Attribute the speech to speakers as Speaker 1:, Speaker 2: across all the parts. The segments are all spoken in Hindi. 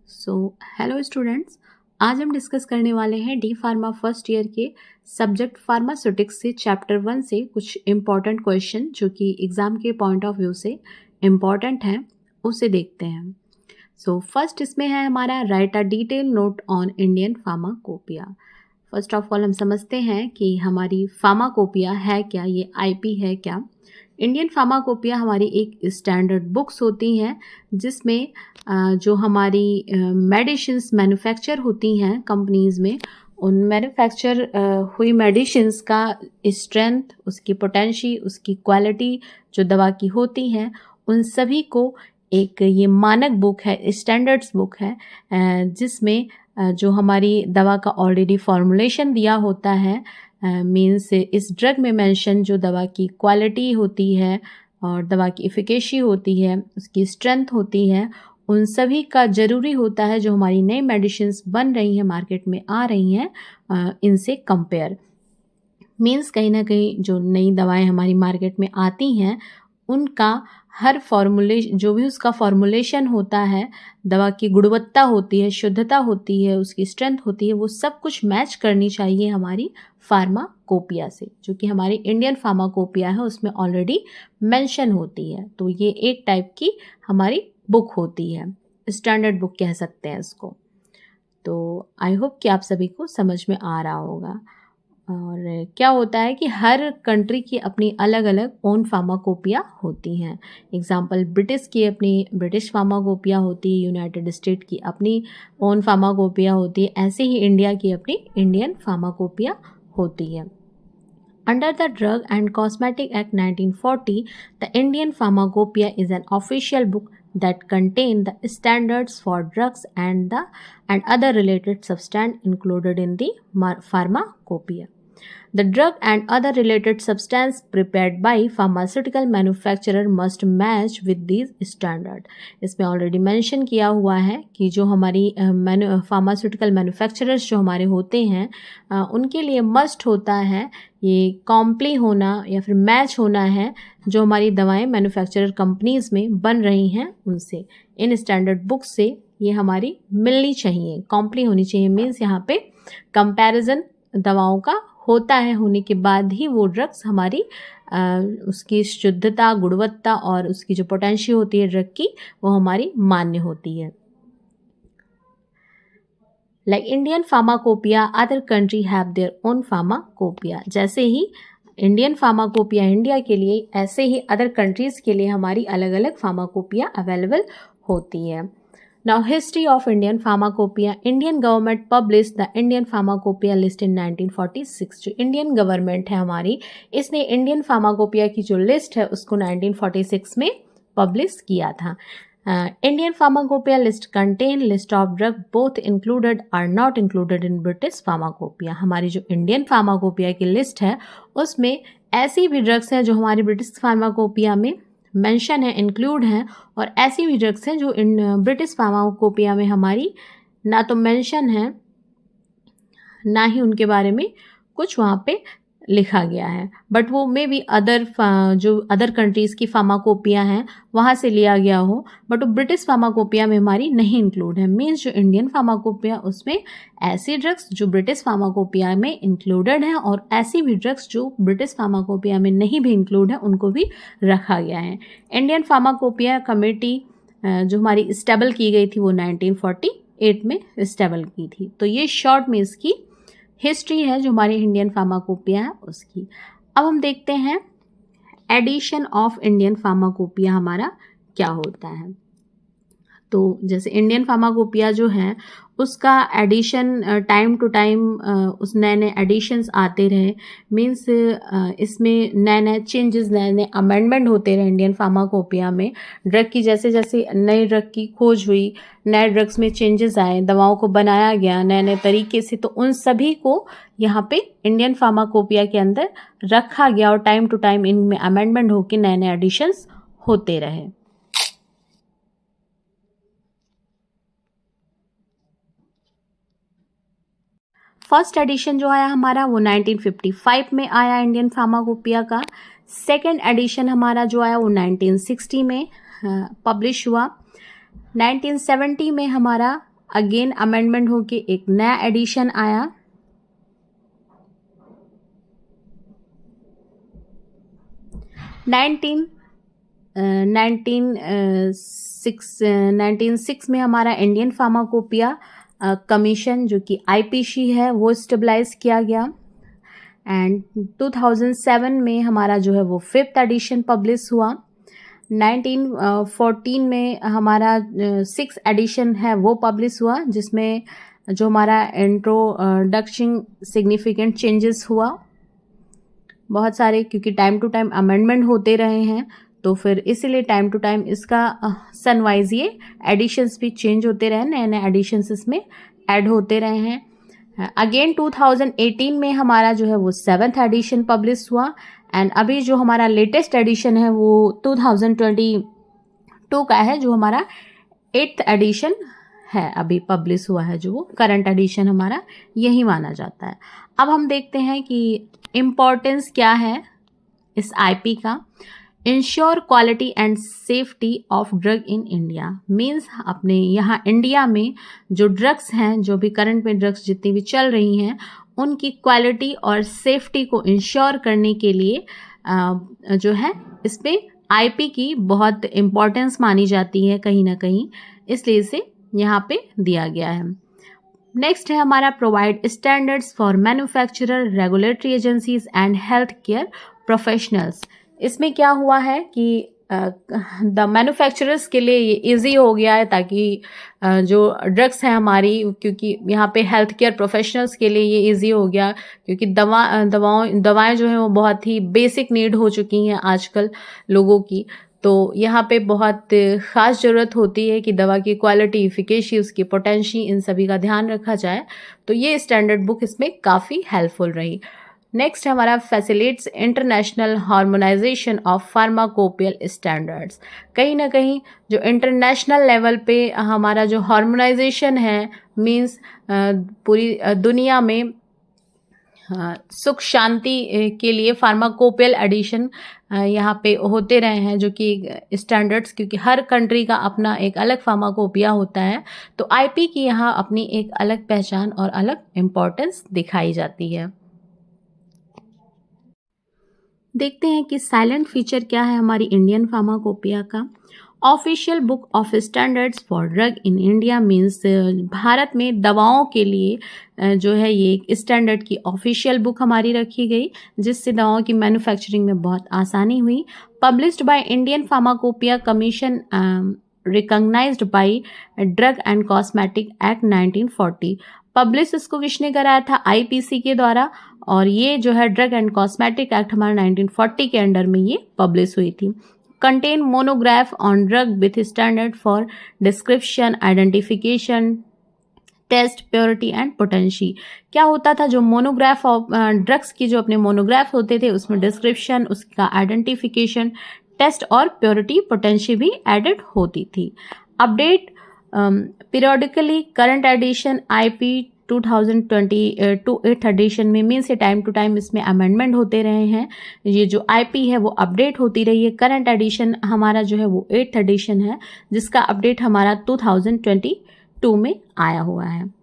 Speaker 1: Hello students. आज हम डिस्कस करने वाले हैं डी फार्मा फर्स्ट ईयर के सब्जेक्ट फार्मास्यूटिक्स से चैप्टर 1 से कुछ इम्पॉर्टेंट क्वेश्चन जो कि एग्ज़ाम के पॉइंट ऑफ व्यू से इम्पॉर्टेंट हैं, उसे देखते हैं। फर्स्ट इसमें है हमारा right a detail note on Indian pharmacopoeia. First of all हम समझते हैं कि हमारी फार्माकोपिया है क्या, ये आईपी है क्या। इंडियन फार्माकोपिया हमारी एक स्टैंडर्ड बुक्स होती हैं जिसमें जो हमारी मेडिसिन्स मैन्युफैक्चर होती हैं कंपनीज़ में, उन मैन्युफैक्चर हुई मेडिसिन्स का स्ट्रेंथ, उसकी पोटेंशी, उसकी क्वालिटी जो दवा की होती हैं, उन सभी को एक ये मानक बुक है, स्टैंडर्ड्स बुक है, जिसमें जो हमारी दवा का ऑलरेडी फॉर्मुलेशन दिया होता है, मीन्स इस ड्रग में मेंशन जो दवा की क्वालिटी होती है और दवा की इफिकेसी होती है, उसकी स्ट्रेंथ होती है, उन सभी का ज़रूरी होता है जो हमारी नई मेडिसिन्स बन रही हैं, मार्केट में आ रही हैं, इनसे कंपेयर। मीन्स कहीं ना कहीं जो नई दवाएं हमारी मार्केट में आती हैं, उनका हर जो भी उसका फॉर्मुलेशन होता है, दवा की गुणवत्ता होती है, शुद्धता होती है, उसकी स्ट्रेंथ होती है, वो सब कुछ मैच करनी चाहिए हमारी फार्माकोपिया से, जो कि हमारी इंडियन फार्माकोपिया है उसमें ऑलरेडी मेंशन होती है। तो ये एक टाइप की हमारी बुक होती है, स्टैंडर्ड बुक कह सकते हैं इसको। तो आई होप कि आप सभी को समझ में आ रहा होगा। और क्या होता है कि हर कंट्री की अपनी अलग अलग ओन फार्माकोपिया होती हैं। एग्जांपल ब्रिटिश की अपनी ब्रिटिश फार्माकोपिया होती है, यूनाइटेड स्टेट की अपनी ओन फार्माकोपिया होती है, ऐसे ही इंडिया की अपनी इंडियन फार्माकोपिया होती है। Under the Drug and Cosmetic Act 1940, the Indian Pharmacopoeia is an official book that contains the standards for drugs and other related substance included in the pharmacopoeia. The drug and other related substance prepared by pharmaceutical manufacturer must match with these standard. इसमें ऑलरेडी मेंशन किया हुआ है कि जो हमारी फार्मास्यूटिकल मैन्युफैक्चरर्स जो हमारे होते हैं, उनके लिए मस्ट होता है ये कॉम्प्ली होना या फिर मैच होना है जो हमारी दवाएं मैन्युफैक्चरर कंपनीज़ में बन रही हैं उनसे, इन स्टैंडर्ड बुक से ये हमारी मिलनी चाहिए, कॉम्प्ली होनी चाहिए। मीन्स यहाँ पे कंपैरिजन दवाओं का होता है, होने के बाद ही वो ड्रग्स हमारी उसकी शुद्धता, गुणवत्ता और उसकी जो पोटेंशियल होती है ड्रग की, वो हमारी मान्य होती है। Like Indian pharmacopoeia, other country have their own pharmacopoeia. जैसे ही इंडियन फार्माकोपिया इंडिया के लिए, ऐसे ही अदर कंट्रीज़ के लिए हमारी अलग अलग फार्माकोपिया अवेलेबल होती है। Now, history of Indian Pharmacopoeia. Indian government published the Indian Pharmacopoeia list in 1946. जो इंडियन गवर्नमेंट है हमारी, इसने इंडियन फार्माकोपिया की जो लिस्ट है उसको 1946 में पब्लिश किया था। Indian pharmacopoeia list contain list of drug both included or not included in British pharmacopoeia. हमारी जो इंडियन फार्माकोपिया की लिस्ट है उसमें ऐसी भी ड्रग्स हैं जो हमारी ब्रिटिश फार्माकोपिया में मेंशन है, इंक्लूड हैं, और ऐसी भी ड्रग्स हैं जो इन ब्रिटिश फार्माकोपिया में हमारी ना तो मेंशन है, ना ही उनके बारे में कुछ वहाँ पे लिखा गया है, बट वो मे बी जो अदर कंट्रीज़ की फार्माकोपिया हैं वहाँ से लिया गया हो, बट वो ब्रिटिश फार्माकोपिया में हमारी नहीं इंक्लूड है। मीन्स जो इंडियन फार्माकोपिया उसमें ऐसी ड्रग्स जो ब्रिटिश फार्माकोपिया में इंक्लूडेड हैं और ऐसी भी ड्रग्स जो ब्रिटिश फार्माकोपिया में नहीं भी इंक्लूड है उनको भी रखा गया है। इंडियन फार्माकोपिया कमेटी जो हमारी स्टेबल की गई थी वो 1948 में स्टेबल की थी। तो ये शॉर्ट में इसकी हिस्ट्री है जो हमारी इंडियन फार्माकोपिया है उसकी। अब हम देखते हैं एडिशन ऑफ इंडियन फार्माकोपिया हमारा क्या होता है। तो जैसे इंडियन फार्माकोपिया जो है उसका एडिशन टाइम टू टाइम उस नए नए एडिशंस आते रहे। मीन्स इसमें नए नए चेंजेस, नए नए अमेंडमेंट होते रहे इंडियन फार्माकोपिया में। ड्रग की जैसे जैसे नए ड्रग की खोज हुई, नए ड्रग्स में चेंजेस आए, दवाओं को बनाया गया नए नए तरीके से, तो उन सभी को यहाँ पे इंडियन फार्माकोपिया के अंदर रखा गया और टाइम टू टाइम इनमें अमेंडमेंट होकर नए नए एडिशंस होते रहे। फर्स्ट एडिशन जो आया हमारा वो 1955 में आया इंडियन फार्माकोपिया का। सेकेंड एडिशन हमारा जो आया वो 1960 में पब्लिश हुआ। 1970 में हमारा अगेन अमेंडमेंट होके एक नया एडिशन आया। नाइनटीन 1906 में हमारा इंडियन फार्माकोपिया कमीशन जो कि IPC है वो स्टेबलाइज किया गया। एंड 2007 में हमारा जो है वो 5th एडिशन पब्लिश हुआ। 1914 में हमारा 6th एडिशन है वो पब्लिश हुआ, जिसमें जो हमारा इंट्रोडक्शन सिग्निफिकेंट चेंजेस हुआ बहुत सारे, क्योंकि टाइम टू टाइम अमेंडमेंट होते रहे हैं, तो फिर इसीलिए टाइम टू टाइम इसका सनवाइज ये एडिशंस भी चेंज होते रहे, नए नए एडिशंस इसमें ऐड होते रहे हैं। अगेन 2018 में हमारा जो है वो 7th एडिशन पब्लिश हुआ। एंड अभी जो हमारा लेटेस्ट एडिशन है वो 2022 का है, जो हमारा 8th एडिशन है अभी पब्लिश हुआ है, जो वो करंट एडिशन हमारा यही माना जाता है। अब हम देखते हैं कि इम्पोर्टेंस क्या है इस IP का। Ensure quality and safety of drug in India, means अपने यहाँ इंडिया में जो ड्रग्स हैं, जो भी करंट में ड्रग्स जितनी भी चल रही हैं, उनकी क्वालिटी और सेफ्टी को इंश्योर करने के लिए जो है इस पर IP की बहुत इम्पोर्टेंस मानी जाती है कहीं ना कहीं, इसलिए इसे यहाँ पे दिया गया है। नेक्स्ट है हमारा provide standards for manufacturer, regulatory agencies and health care professionals. इसमें क्या हुआ है कि द मैन्युफैक्चरर्स के लिए ये ईजी हो गया है, ताकि जो ड्रग्स हैं हमारी, क्योंकि यहाँ पे हेल्थ केयर प्रोफेशनल्स के लिए ये ईजी हो गया, क्योंकि दवाएं जो हैं वो बहुत ही बेसिक नीड हो चुकी हैं आजकल लोगों की। तो यहाँ पे बहुत ख़ास ज़रूरत होती है कि दवा की क्वालिटी, इफिकेसी, उसकी पोटेंशी, इन सभी का ध्यान रखा जाए। तो ये स्टैंडर्ड बुक इसमें काफ़ी हेल्पफुल रही। नेक्स्ट हमारा facilitates international harmonisation of pharmacopoeial standards. कहीं ना कहीं जो इंटरनेशनल लेवल पे हमारा जो हार्मोनाइजेशन है, मींस पूरी दुनिया में सुख शांति के लिए फार्माकोपियल एडिशन यहाँ पे होते रहे हैं, जो कि स्टैंडर्ड्स, क्योंकि हर कंट्री का अपना एक अलग फार्माकोपिया होता है, तो IP की यहाँ अपनी एक अलग पहचान और अलग इम्पोर्टेंस दिखाई जाती है। देखते हैं कि साइलेंट फीचर क्या है हमारी इंडियन फार्माकोपिया का। Official book of standards for drug in India, means Bharat में दवाओं के लिए जो है ये एक स्टैंडर्ड की ऑफिशियल बुक हमारी रखी गई, जिससे दवाओं की मैन्युफैक्चरिंग में बहुत आसानी हुई। Published by Indian pharmacopoeia commission, recognised by drug and cosmetic act 1940। Publish इसको किसने कराया था? IPC के द्वारा, और ये जो है ड्रग एंड कॉस्मेटिक एक्ट हमारा 1940 के अंडर में ये पब्लिश हुई थी। Contain monograph on drug with standard for description, identification, test, purity and potency. क्या होता था, जो मोनोग्राफ ऑफ ड्रग्स की जो अपने मोनोग्राफ होते थे, उसमें डिस्क्रिप्शन, उसका आइडेंटिफिकेशन, टेस्ट और प्योरिटी, पोटेंशी भी एडेड होती थी। Update periodically, current edition IP 2022 8th edition में, मीन्स से टाइम टू टाइम इसमें अमेंडमेंट होते रहे हैं। ये जो IP है वो अपडेट होती रही है। करंट एडिशन हमारा जो है वो 8th एडिशन है, जिसका अपडेट हमारा 2022 में आया हुआ है।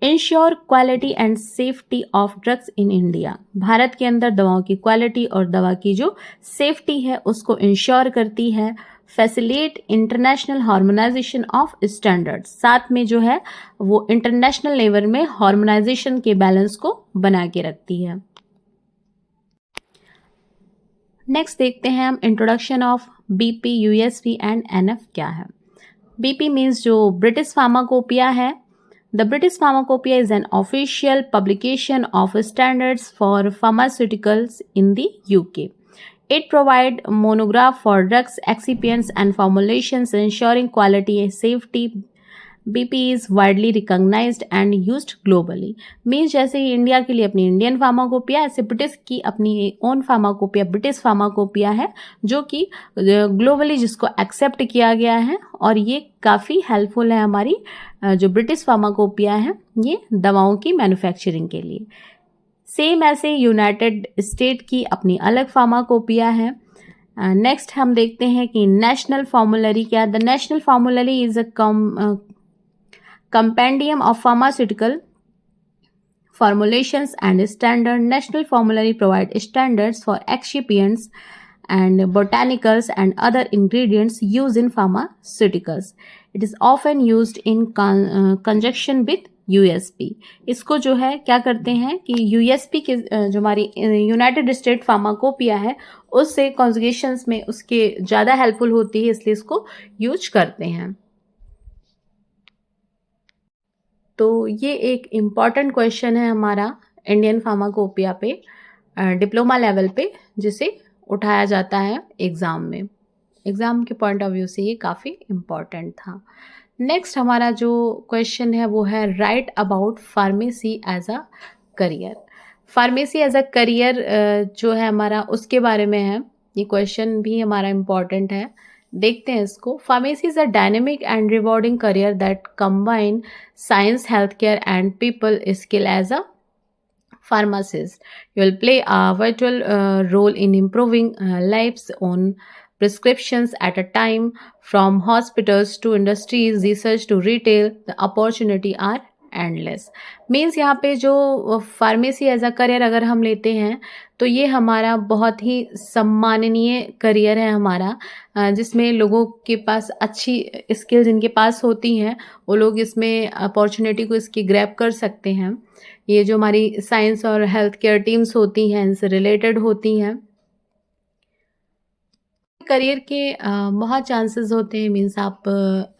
Speaker 1: Ensure quality and safety of drugs in India, Bharat के अंदर दवाओं की क्वालिटी और दवा की जो सेफ्टी है उसको इंश्योर करती है। Facilitate international harmonisation of standards, साथ में जो है वो इंटरनेशनल लेवल में हार्मोनाइजेशन के बैलेंस को बना के रखती है। नेक्स्ट देखते हैं हम introduction of BP, USP and NF क्या है। BP मीन्स जो ब्रिटिश फार्माकोपिया है। The British Pharmacopoeia is an official publication of standards for pharmaceuticals in the UK. It provides monograph for drugs, excipients and formulations ensuring quality and safety. BP is widely recognized and used globally. Means जैसे ही इंडिया के लिए अपनी इंडियन फार्माकोपिया, ऐसे ब्रिटिश की अपनी ओन फार्माकोपिया ब्रिटिश फार्माकोपिया है, जो कि ग्लोबली जिसको एक्सेप्ट किया गया है, और ये काफ़ी हेल्पफुल है हमारी जो ब्रिटिश फार्माकोपिया है ये दवाओं की मैन्युफैक्चरिंग के लिए। सेम ऐसे यूनाइटेड स्टेट की अपनी अलग फार्माकोपिया है। नेक्स्ट हम देखते हैं कि नेशनल फॉर्मूलरी क्या। The national formulary is a Compendium of Pharmaceutical Formulations and Standard. National Formulary provide standards for excipients and botanicals and other ingredients used in pharmaceuticals. It is often used in conjunction with USP. इसको जो है क्या करते हैं कि USP के जो हमारी यूनाइटेड स्टेट फार्माकोपिया है उससे कॉन्जुगेशंस में उसके ज़्यादा हेल्पफुल होती है, इसलिए इसको यूज करते हैं। तो ये एक इम्पॉर्टेंट क्वेश्चन है हमारा इंडियन फार्माकोपिया पे डिप्लोमा लेवल पे, जिसे उठाया जाता है एग्ज़ाम में। एग्ज़ाम के पॉइंट ऑफ व्यू से ये काफ़ी इम्पॉर्टेंट था। नेक्स्ट हमारा जो क्वेश्चन है वो है write about pharmacy as a career. Pharmacy as a career जो है हमारा उसके बारे में है, ये क्वेश्चन भी हमारा इम्पॉर्टेंट है। देखते हैं इसको। Pharmacy is a dynamic and rewarding career that combine science, health care and people skill as a pharmacist. You will play a vital role in improving lives on prescriptions at a time. From hospitals to industries, research to retail, the opportunity are endless. Means यहाँ पे जो फार्मेसी एज अ करियर अगर हम लेते हैं तो ये हमारा बहुत ही सम्माननीय करियर है हमारा, जिसमें लोगों के पास अच्छी स्किल जिनके पास होती हैं वो लोग इसमें अपॉर्चुनिटी को इसकी ग्रैब कर सकते हैं। ये जो हमारी साइंस और हेल्थ केयर टीम्स होती हैं इनसे रिलेटेड होती हैं। करियर के बहुत चांसेस होते हैं, मीन्स आप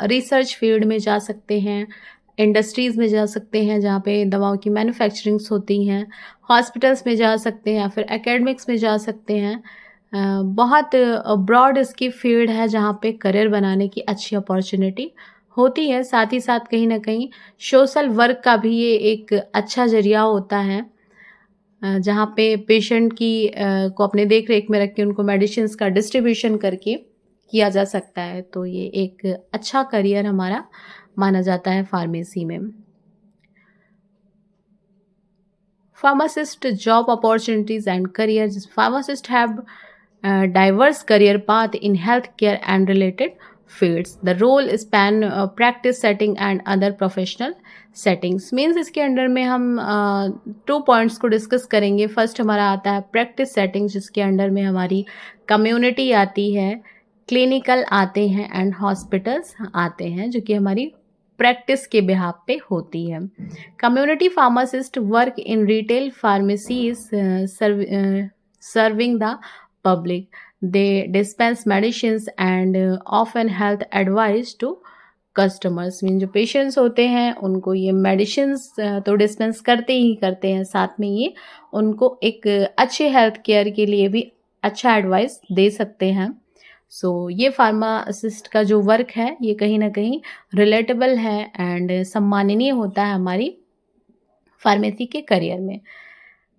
Speaker 1: रिसर्च फील्ड में जा सकते हैं, इंडस्ट्रीज़ में जा सकते हैं जहाँ पे दवाओं की मैन्युफैक्चरिंग्स होती हैं, हॉस्पिटल्स में जा सकते हैं या फिर एकेडमिक्स में जा सकते हैं। बहुत ब्रॉड इसकी फील्ड है जहाँ पे करियर बनाने की अच्छी अपॉर्चुनिटी होती है। साथ ही साथ कहीं ना कहीं सोशल वर्क का भी ये एक अच्छा जरिया होता है, जहाँ पे पेशेंट की को अपने देख रेख में रख के उनको मेडिसिन्स का डिस्ट्रीब्यूशन करके किया जा सकता है। तो ये एक अच्छा करियर हमारा माना जाता है फार्मेसी में। Pharmacist job opportunities and careers. Pharmacists have diverse career path in healthcare and related fields. The role span practice setting and other professional settings. Means इसके अंडर में हम 2 पॉइंट्स को डिस्कस करेंगे। फर्स्ट हमारा आता है प्रैक्टिस सेटिंग, जिसके अंडर में हमारी कम्युनिटी आती है, क्लिनिकल आते हैं एंड हॉस्पिटल्स आते हैं, जो कि हमारी प्रैक्टिस के बिहाफ पे होती है। Community pharmacist work in retail pharmacies serving the public. They dispense medicines and often health advice to customers. Mean जो पेशेंट्स होते हैं उनको ये मेडिसिन्स तो डिस्पेंस करते ही करते हैं, साथ में ये उनको एक अच्छे हेल्थ केयर के लिए भी अच्छा एडवाइस दे सकते हैं। सो ये फार्मासिस्ट का जो वर्क है ये कहीं ना कहीं रिलेटेबल है एंड सम्माननीय होता है हमारी फार्मेसी के करियर में।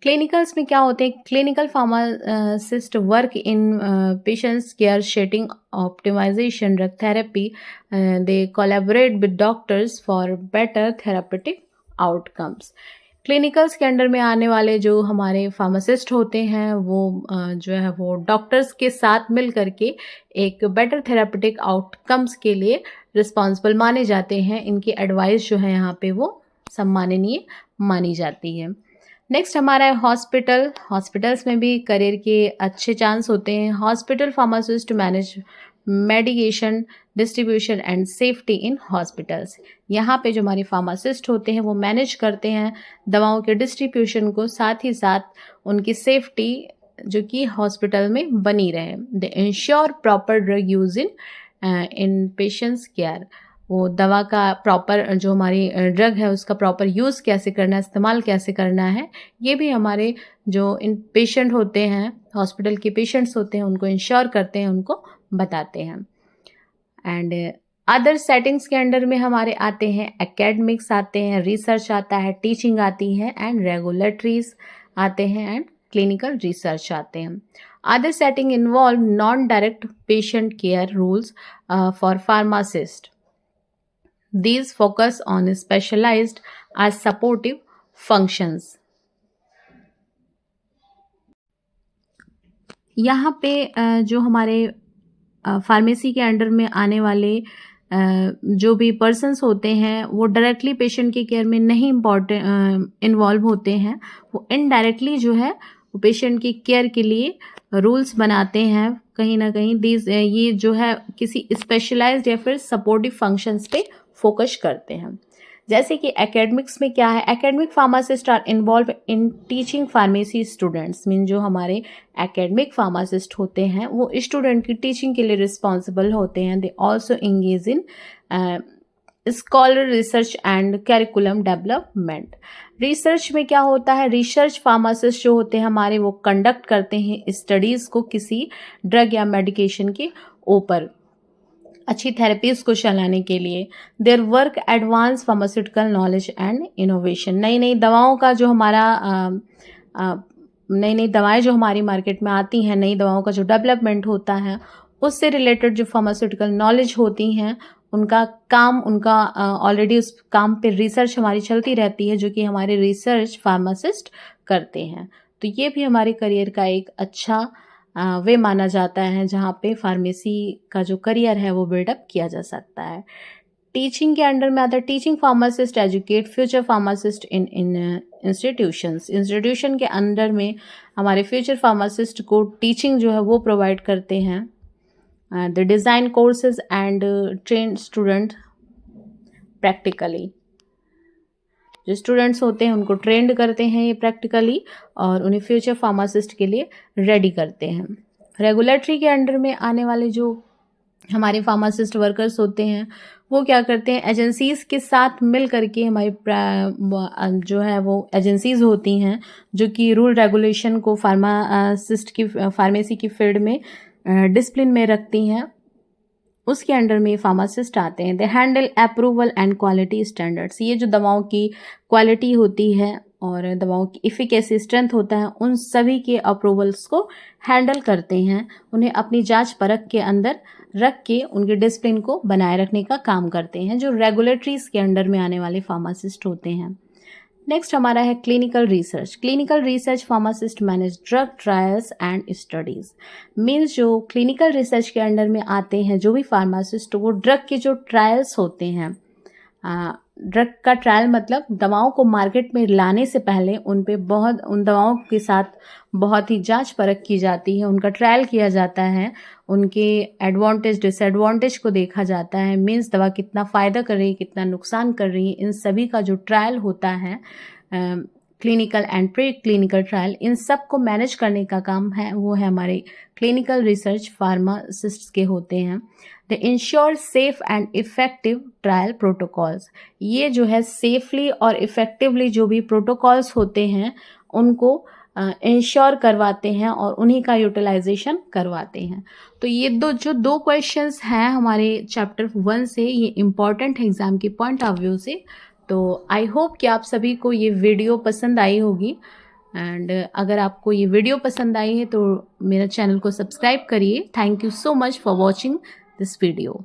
Speaker 1: क्लिनिकल्स में क्या होते हैं? Clinical pharmacist work in patients care setting optimization drug therapy. They collaborate with doctors for better therapeutic outcomes. Clinicals के अंडर में आने वाले जो हमारे फार्मासिस्ट होते हैं वो जो है वो डॉक्टर्स के साथ मिल करके एक बेटर थेरापेटिक आउटकम्स के लिए रिस्पॉन्सिबल माने जाते हैं। इनकी एडवाइस जो है यहाँ पे वो सम्माननीय मानी जाती है। नेक्स्ट हमारा है हॉस्पिटल। हॉस्पिटल्स में भी करियर के अच्छे चांस होते हैं। Hospital pharmacist manage medication distribution and safety in hospitals. यहाँ पे जो हमारे फार्मासिस्ट होते हैं वो मैनेज करते हैं दवाओं के डिस्ट्रीब्यूशन को, साथ ही साथ उनकी सेफ्टी जो कि हॉस्पिटल में बनी रहे. दे ensure proper drug use in patients care. वो दवा का प्रॉपर जो हमारी ड्रग है उसका प्रॉपर यूज़ कैसे करना है, इस्तेमाल कैसे करना है, ये भी हमारे जो इन पेशेंट होते हैं, हॉस्पिटल के पेशेंट्स होते हैं, उनको इंश्योर करते हैं, उनको बताते हैं. एंड अदर सेटिंग्स के अंडर में हमारे आते हैं एकेडमिक्स आते हैं, रिसर्च आता है, टीचिंग आती है एंड रेगुलेटरीज आते हैं एंड क्लिनिकल रिसर्च आते हैं. Other setting involve non direct patient care rules for pharmacist. These focus on specialized as supportive functions. यहाँ पे जो हमारे फार्मेसी के अंडर में आने वाले जो भी पर्सन्स होते हैं वो डायरेक्टली पेशेंट के केयर में नहीं इन्वॉल्व होते हैं, वो इनडायरेक्टली जो है वो पेशेंट की केयर के लिए रूल्स बनाते हैं। कहीं ना कहीं ये जो है किसी स्पेशलाइज्ड या फिर सपोर्टिव फंक्शंस पे फोकस करते हैं। जैसे कि एकेडमिक्स में क्या है, academic pharmacist are involve in teaching pharmacy students. Mean जो हमारे एकेडमिक फार्मासिस्ट होते हैं वो स्टूडेंट की टीचिंग के लिए रिस्पॉन्सिबल होते हैं। They also engage in scholar research and curriculum development. Research में क्या होता है, रिसर्च फार्मासिस्ट जो होते हैं हमारे वो कंडक्ट करते हैं स्टडीज़ को किसी ड्रग या मेडिकेशन के ऊपर, अच्छी थेरेपीज को चलाने के लिए। Their work advance pharmaceutical knowledge and innovation. नई नई दवाओं का जो हमारा नई नई दवाएं जो हमारी मार्केट में आती हैं, नई दवाओं का जो डेवलपमेंट होता है उससे रिलेटेड जो फार्मास्यूटिकल नॉलेज होती हैं उनका काम, उनका ऑलरेडी उस काम पे रिसर्च हमारी चलती रहती है जो कि हमारे रिसर्च फार्मासिस्ट करते हैं। तो ये भी हमारे करियर का एक अच्छा वे माना जाता है जहाँ पे फार्मेसी का जो करियर है वो बिल्डअप किया जा सकता है। टीचिंग के अंडर में आता है teaching pharmacist educate future pharmacist इन इंस्टीट्यूशंस। इंस्टीट्यूशन के अंडर में हमारे फ्यूचर फार्मासिस्ट को टीचिंग जो है वो प्रोवाइड करते हैं। The design courses and train student practically. जो स्टूडेंट्स होते हैं उनको ट्रेंड करते हैं ये प्रैक्टिकली और उन्हें फ्यूचर फार्मासिस्ट के लिए रेडी करते हैं। रेगुलेटरी के अंडर में आने वाले जो हमारे फार्मासिस्ट वर्कर्स होते हैं वो क्या करते हैं, एजेंसीज के साथ मिल करके हमारी जो है वो एजेंसीज होती हैं जो कि रूल रेगुलेशन को फार्मेसी की फील्ड में डिसिप्लिन में रखती हैं, उसके अंडर में फार्मासिस्ट आते हैं। They handle approval and quality standards. ये जो दवाओं की क्वालिटी होती है और दवाओं की इफिकेसी स्ट्रेंथ होता है उन सभी के अप्रूवल्स को हैंडल करते हैं, उन्हें अपनी जांच परख के अंदर रख के उनके डिसिप्लिन को बनाए रखने का काम करते हैं, जो रेगुलेटरीज के अंडर में आने वाले फार्मासिस्ट होते हैं। नेक्स्ट हमारा है clinical research. Clinical research pharmacist manage drug trials and studies. Means जो क्लिनिकल रिसर्च के अंडर में आते हैं जो भी फार्मासिस्ट, वो ड्रग के जो ट्रायल्स होते हैं, ड्रग का ट्रायल मतलब दवाओं को मार्केट में लाने से पहले उन दवाओं के साथ बहुत ही जांच परख की जाती है, उनका ट्रायल किया जाता है, उनके एडवांटेज डिसएडवांटेज को देखा जाता है। मीन्स दवा कितना फ़ायदा कर रही है, कितना नुकसान कर रही है, इन सभी का जो ट्रायल होता है, clinical and pre clinical trial, इन सब को मैनेज करने का काम है वो है हमारे क्लिनिकल रिसर्च फार्मासिस्ट के होते हैं। The ensure safe and effective trial protocols. ये जो है सेफली और इफ़ेक्टिवली जो भी प्रोटोकॉल्स होते हैं उनको इंश्योर करवाते हैं और उन्हीं का यूटिलाइजेशन करवाते हैं। तो ये दो क्वेश्चंस हैं हमारे चैप्टर 1 से, ये इम्पॉर्टेंट है एग्ज़ाम के पॉइंट ऑफ व्यू से। तो आई होप कि आप सभी को ये वीडियो पसंद आई होगी एंड अगर आपको ये वीडियो पसंद आई है तो मेरा चैनल को सब्सक्राइब करिए। Thank you so much for watching this video.